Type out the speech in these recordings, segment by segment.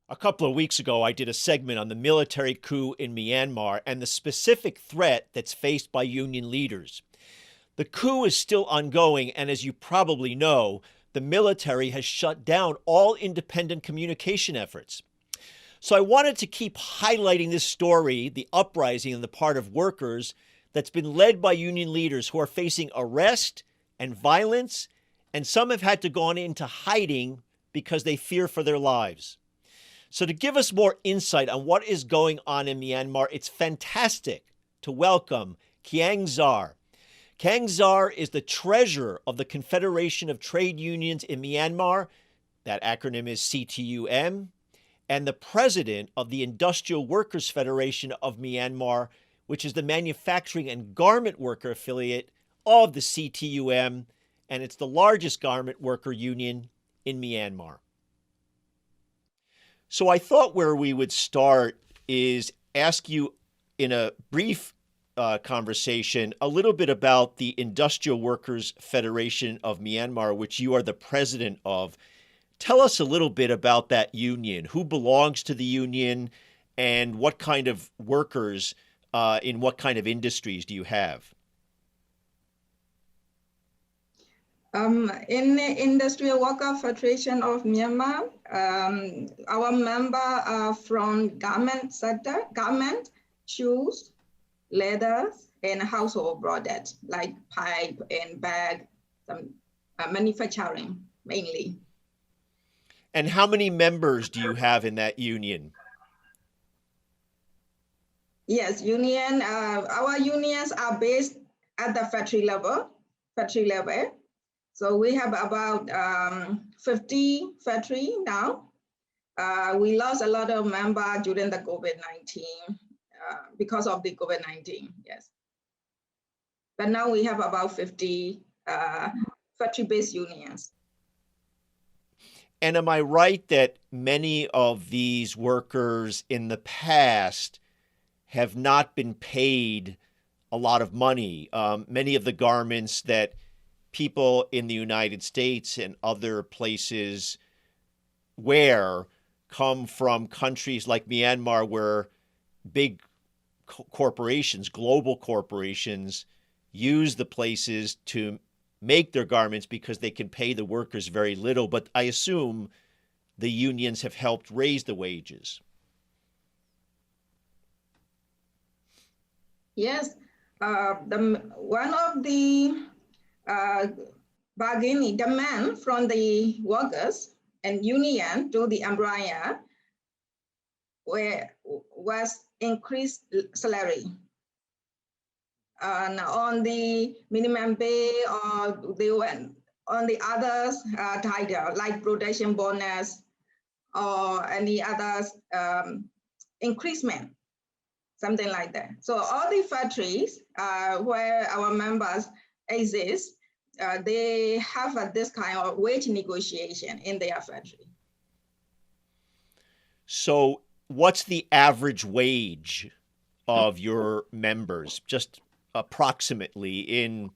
A couple of weeks ago, I did a segment on the military coup in Myanmar and the specific threat that's faced by union leaders. The coup is still ongoing, and as you probably know, the military has shut down all independent communication efforts. So I wanted to keep highlighting this story, the uprising on the part of workers that's been led by union leaders who are facing arrest and violence, and some have had to go into hiding because they fear for their lives. So, to give us more insight on what is going on in Myanmar, it's fantastic to welcome Kiang Zar. Kiang Zar is the treasurer of the Confederation of Trade Unions in Myanmar, that acronym is CTUM, and the president of the Industrial Workers Federation of Myanmar, which is the manufacturing and garment worker affiliate of the CTUM, and it's the largest garment worker union in Myanmar. So I thought where we would start is ask you in a brief conversation a little bit about the Industrial Workers Federation of Myanmar, which you are the president of. Tell us a little bit about that union. Who belongs to the union, and what kind of workers in what kind of industries do you have? In the Industrial Worker Federation of Myanmar, our member are from garment sector, garment, shoes, leathers, and household products like pipe and bag, some manufacturing mainly. And how many members do you have in that union? Yes, union. Our unions are based at the factory level. So we have about 50 factory now. We lost a lot of members during the COVID-19 because of the COVID-19, yes. But now we have about 50 factory-based unions. And am I right that many of these workers in the past have not been paid a lot of money? Many of the garments that people in the United States and other places wear come from countries like Myanmar, where big corporations, global corporations, use the places to make their garments because they can pay the workers very little. But I assume the unions have helped raise the wages. Yes, one of the bargaining demand from the workers and union to the employer was increased salary. On the minimum pay, or they went on the others title like production bonus or any others increasement, something like that. So all the factories where our members exist, they have this kind of wage negotiation in their factory. So what's the average wage of your members, just approximately in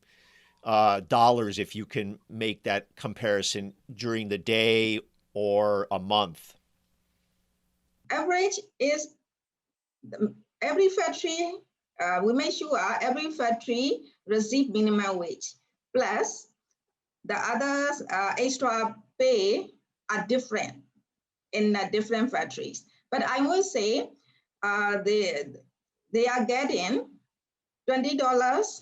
dollars, if you can make that comparison, during the day or a month? Average is every factory, we make sure every factory receive minimum wage, plus the others extra pay are different in different factories. But I will say they are getting $20,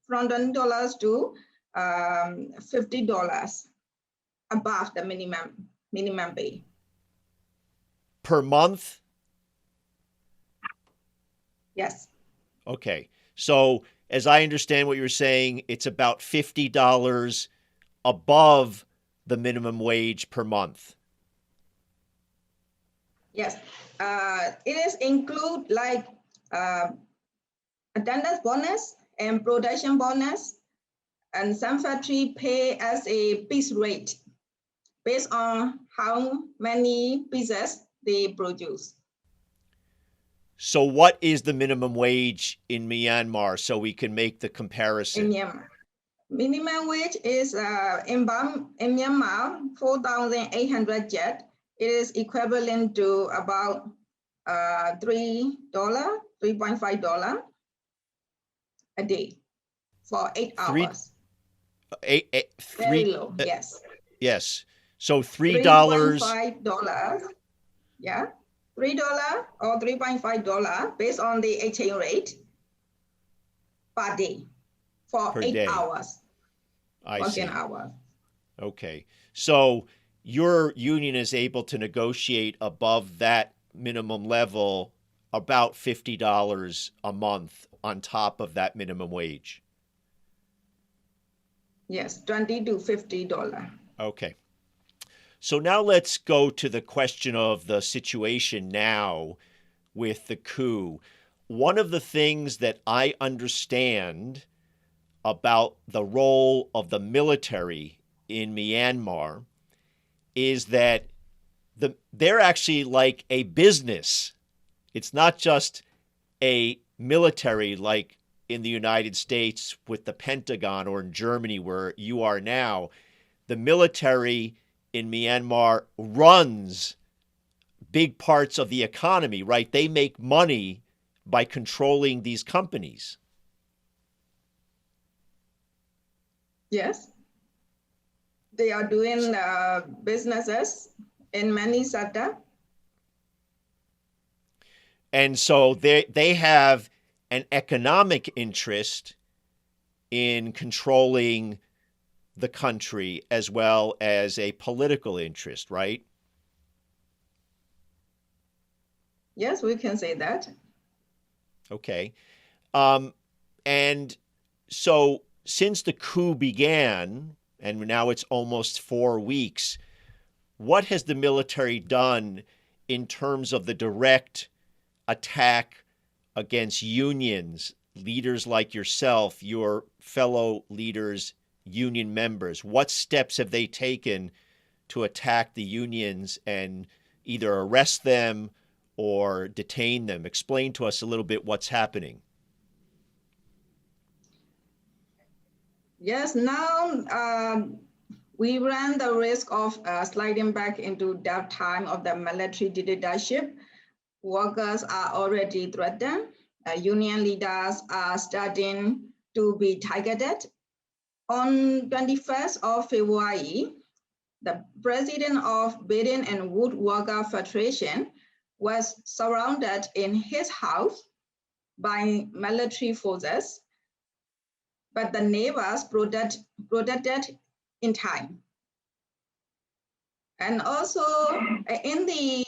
from $20 to $50 above the minimum pay. Per month? Yes. Okay. So as I understand what you're saying, it's about $50 above the minimum wage per month. Yes. It is include like attendance bonus and production bonus, and some factory pay as a piece rate based on how many pieces they produce. So what is the minimum wage in Myanmar so we can make the comparison? In Myanmar, minimum wage is in Myanmar 4,800 jet, it is equivalent to about $3.5 a day for 8 Three, hours. Very three, low, yes. yes. So $3. $3.5, yeah. $3 or $3.5 based on the exchange rate per day for Per 8 day. hours, I working see. hours. Okay. So your union is able to negotiate above that minimum level about $50 a month on top of that minimum wage. Yes, $20 to $50. Okay. So now let's go to the question of the situation now with the coup. One of the things that I understand about the role of the military in Myanmar is that they're actually like a business. It's not just a military like in the United States with the Pentagon or in Germany where you are now. The military in Myanmar runs big parts of the economy, right? They make money by controlling these companies. Yes, they are doing businesses in many sectors. And so they have an economic interest in controlling the country as well as a political interest, right? Yes, we can say that. Okay. And so since the coup began, and now it's almost 4 weeks, what has the military done in terms of the direct attack against unions, leaders like yourself, your fellow leaders, union members? What steps have they taken to attack the unions and either arrest them or detain them? Explain to us a little bit what's happening. Yes, now we ran the risk of sliding back into that time of the military dictatorship. Workers are already threatened. Union leaders are starting to be targeted. On 21st of February, the president of Bedding and Woodworker Federation was surrounded in his house by military forces, but the neighbors protected in time. And also in the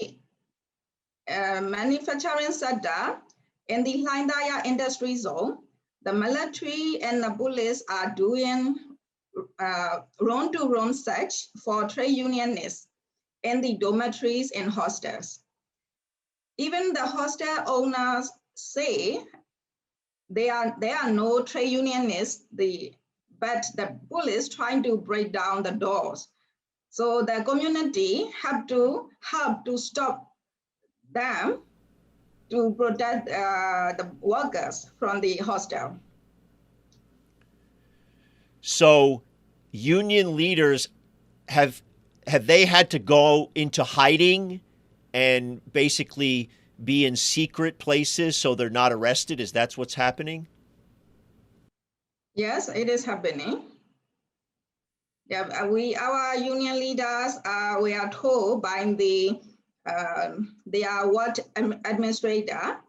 manufacturing sector, in the Hindaya industry zone, the military and the police are doing round-to-round search for trade unionists in the dormitories and hostels. Even the hostel owners say there are no trade unionists, but the police trying to break down the doors. So the community have to help to stop them to protect the workers from the hostel. So union leaders have they had to go into hiding and basically be in secret places so they're not arrested? Is that what's happening? Yes, it is happening. Yeah, our union leaders, we are told by their ward administrator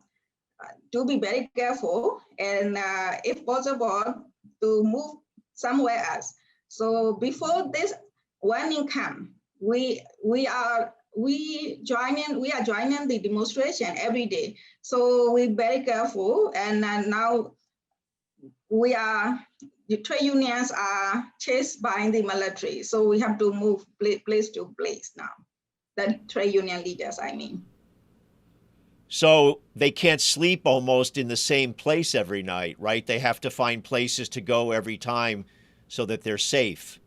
to be very careful and if possible to move somewhere else. So before this warning come, we are joining the demonstration every day. So we're very careful, and now the trade unions are chased by the military. So we have to move place to place now. The trade union leaders, I mean. So they can't sleep almost in the same place every night, right? They have to find places to go every time so that they're safe.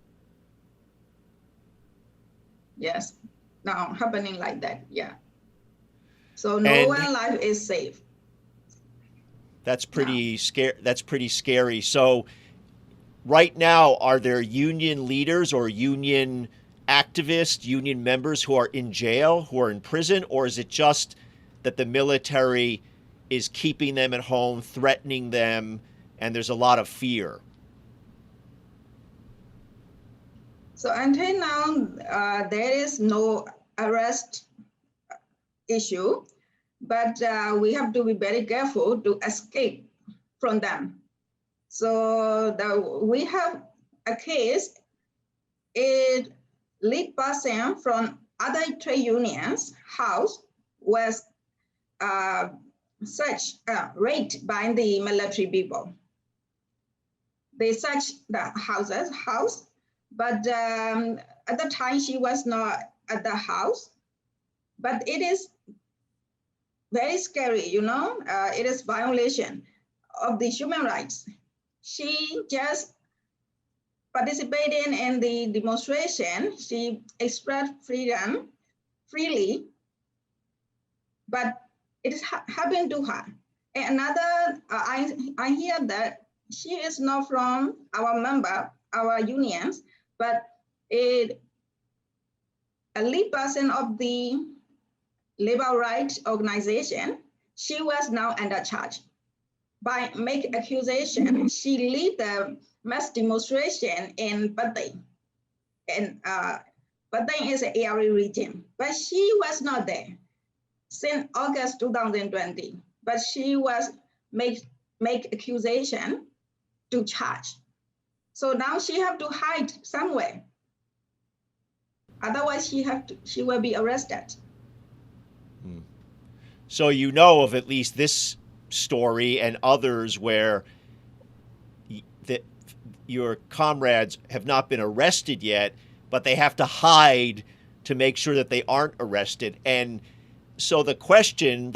Yes, now happening like that, yeah. So no one life is safe. That's pretty scary. That's pretty scary. So right now, are there union leaders or union activists, union members who are in jail, who are in prison, or is it just that the military is keeping them at home, threatening them, and there's a lot of fear? So until now, there is no arrest issue, but we have to be very careful to escape from them. So we have a case, a lead person from other trade unions house was raped by the military people. They searched the house, but at the time she was not at the house. But it is very scary, you know. It is violation of the human rights. She just participated in the demonstration. She expressed freedom freely, but it happened to her. And another, I hear that she is not from our unions, but a lead person of the labor rights organization. She was now under charge. By make accusation, she lead the mass demonstration in Patay. And Patay is an area region, but she was not there since August 2020. But she was make accusation to charge. So now she have to hide somewhere. Otherwise, she will be arrested. So you know of at least this story and others where your comrades have not been arrested yet, but they have to hide to make sure that they aren't arrested. And so the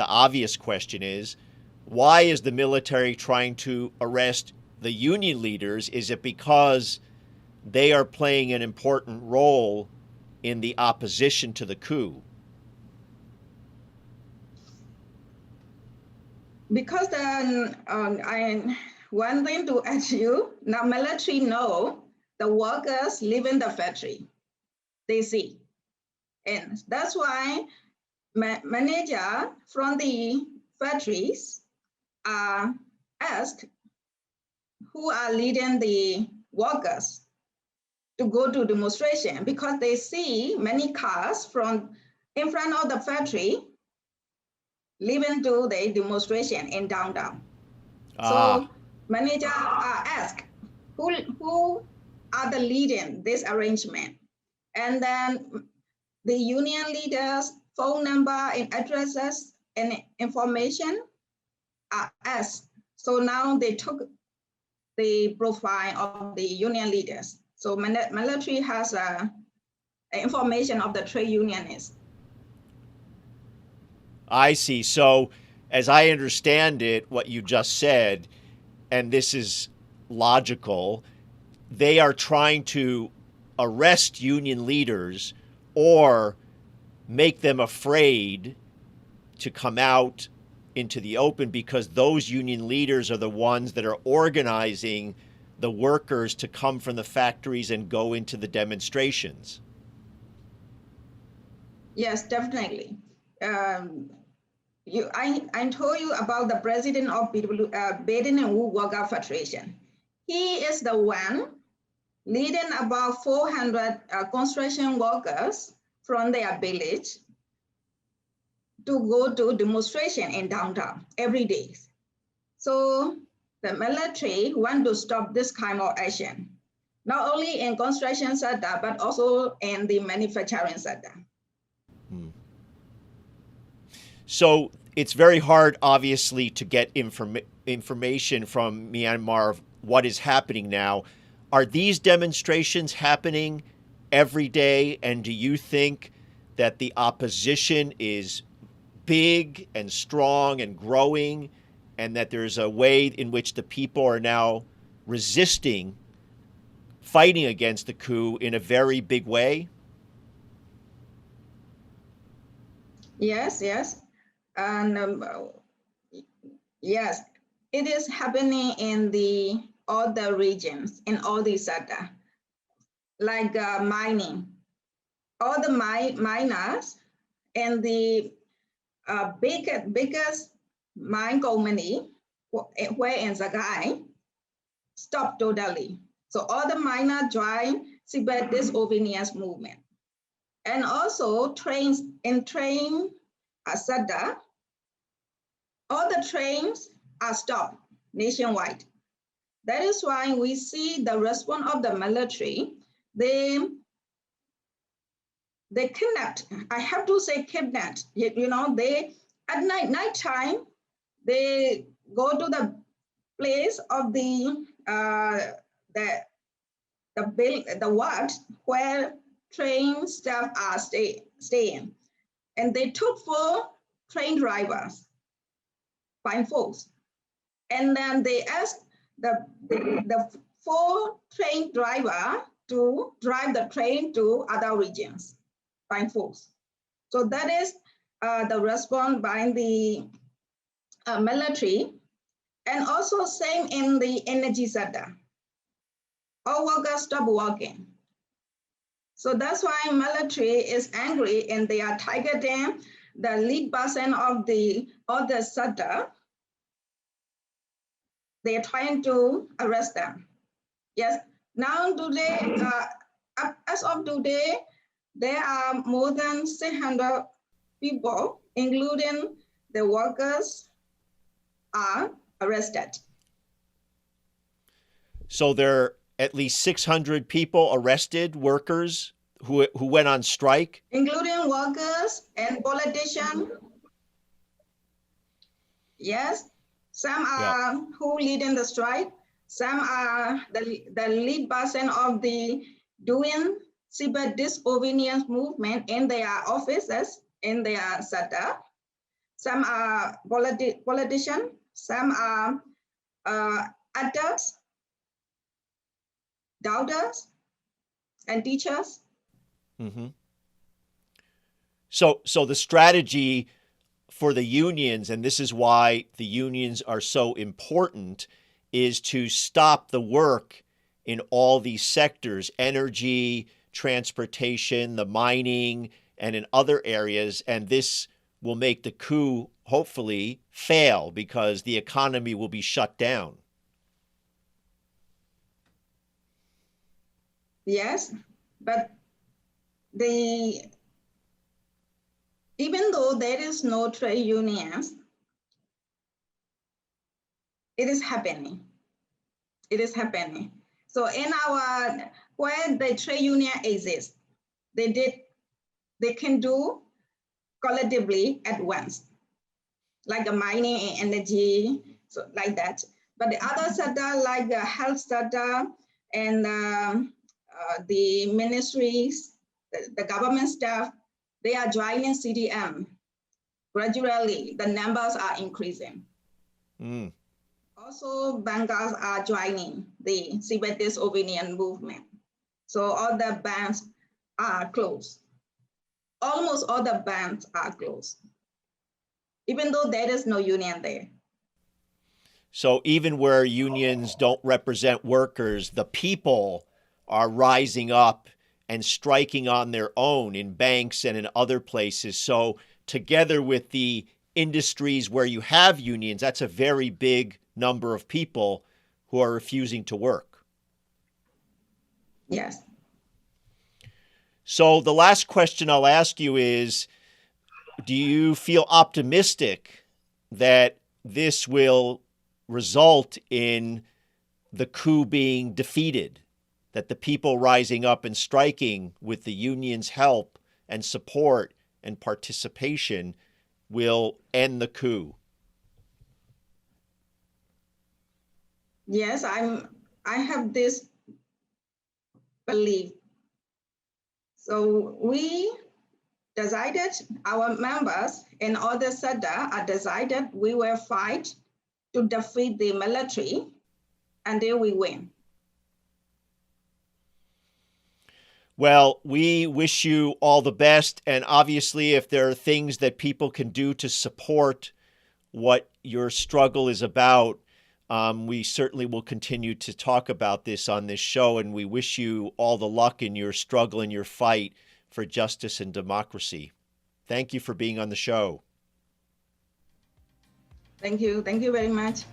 obvious question is, why is the military trying to arrest the union leaders? Is it because they are playing an important role in the opposition to the coup? Because one thing to ask you, now military know the workers live in the factory, they see. And that's why manager from the factories are asked who are leading the workers to go to demonstration, because they see many cars from in front of the factory leaving to the demonstration in downtown. So managers are asked who are the leading this arrangement, and then the union leaders' phone number and addresses and information are asked. So now they took the profile of the union leaders. So military has information of the trade unionists. I see. So as I understand it, what you just said, and this is logical, they are trying to arrest union leaders or make them afraid to come out into the open, because those union leaders are the ones that are organizing the workers to come from the factories and go into the demonstrations. Yes, definitely. I told you about the president of Baden and Wu Worker Federation. He is the one leading about 400 construction workers from their village to go to demonstration in downtown every day. So the military want to stop this kind of action, not only in construction sector, but also in the manufacturing sector. So it's very hard, obviously, to get information from Myanmar of what is happening now. Are these demonstrations happening every day? And do you think that the opposition is big and strong and growing, and that there's a way in which the people are now resisting, fighting against the coup in a very big way? Yes, yes. And yes, it is happening in all the regions, in all the sector, like mining. all the miners and the biggest mine company where in Zagai stopped totally. So all the miners joined Tibet disobedience movement. And also trains in train Asada, all the trains are stopped nationwide. That is why we see the response of the military. They kidnapped. I have to say kidnapped. You know, they at nighttime they go to the place of the ward where train staff are staying, and they took 4 train drivers, fine folks, and then they asked the 4 train driver to drive the train to other regions, fine folks. So that is the response by the military, and also same in the energy sector. All workers stop working. So that's why military is angry and they are targeting the lead person of the sector. They are trying to arrest them. Yes, now today, as of today, there are more than 600 people, including the workers, are arrested. So there are at least 600 people arrested, workers who went on strike? Including workers and politicians. Yes, some are who lead in the strike. Some are the lead person of the doing civil disobedience movement in their offices, in their setup. Some are politicians. Some are adults, doubters, and teachers. Mm-hmm. So the strategy for the unions, and this is why the unions are so important, is to stop the work in all these sectors: energy, transportation, the mining, and in other areas. And this will make the coup hopefully fail because the economy will be shut down. Yes, but even though there is no trade unions, it is happening. It is happening. So in where the trade union exists, they can do collectively at once, like the mining and energy, so like that. But the other sector, like the health sector and the ministries, the government staff, they are joining CDM. Gradually, the numbers are increasing. Mm. Also, bankers are joining the civil disobedience movement. So all the banks are closed. Almost all the banks are closed, even though there is no union there. So even where unions don't represent workers, the people are rising up and striking on their own in banks and in other places. So together with the industries where you have unions, that's a very big number of people who are refusing to work. Yes. So the last question I'll ask you is, do you feel optimistic that this will result in the coup being defeated, that the people rising up and striking with the union's help and support and participation will end the coup? Yes, I have this belief. So we decided, our members in all the sector are decided we will fight to defeat the military until we win. Well, we wish you all the best. And obviously, if there are things that people can do to support what your struggle is about, we certainly will continue to talk about this on this show. And we wish you all the luck in your struggle and your fight for justice and democracy. Thank you for being on the show. Thank you. Thank you very much.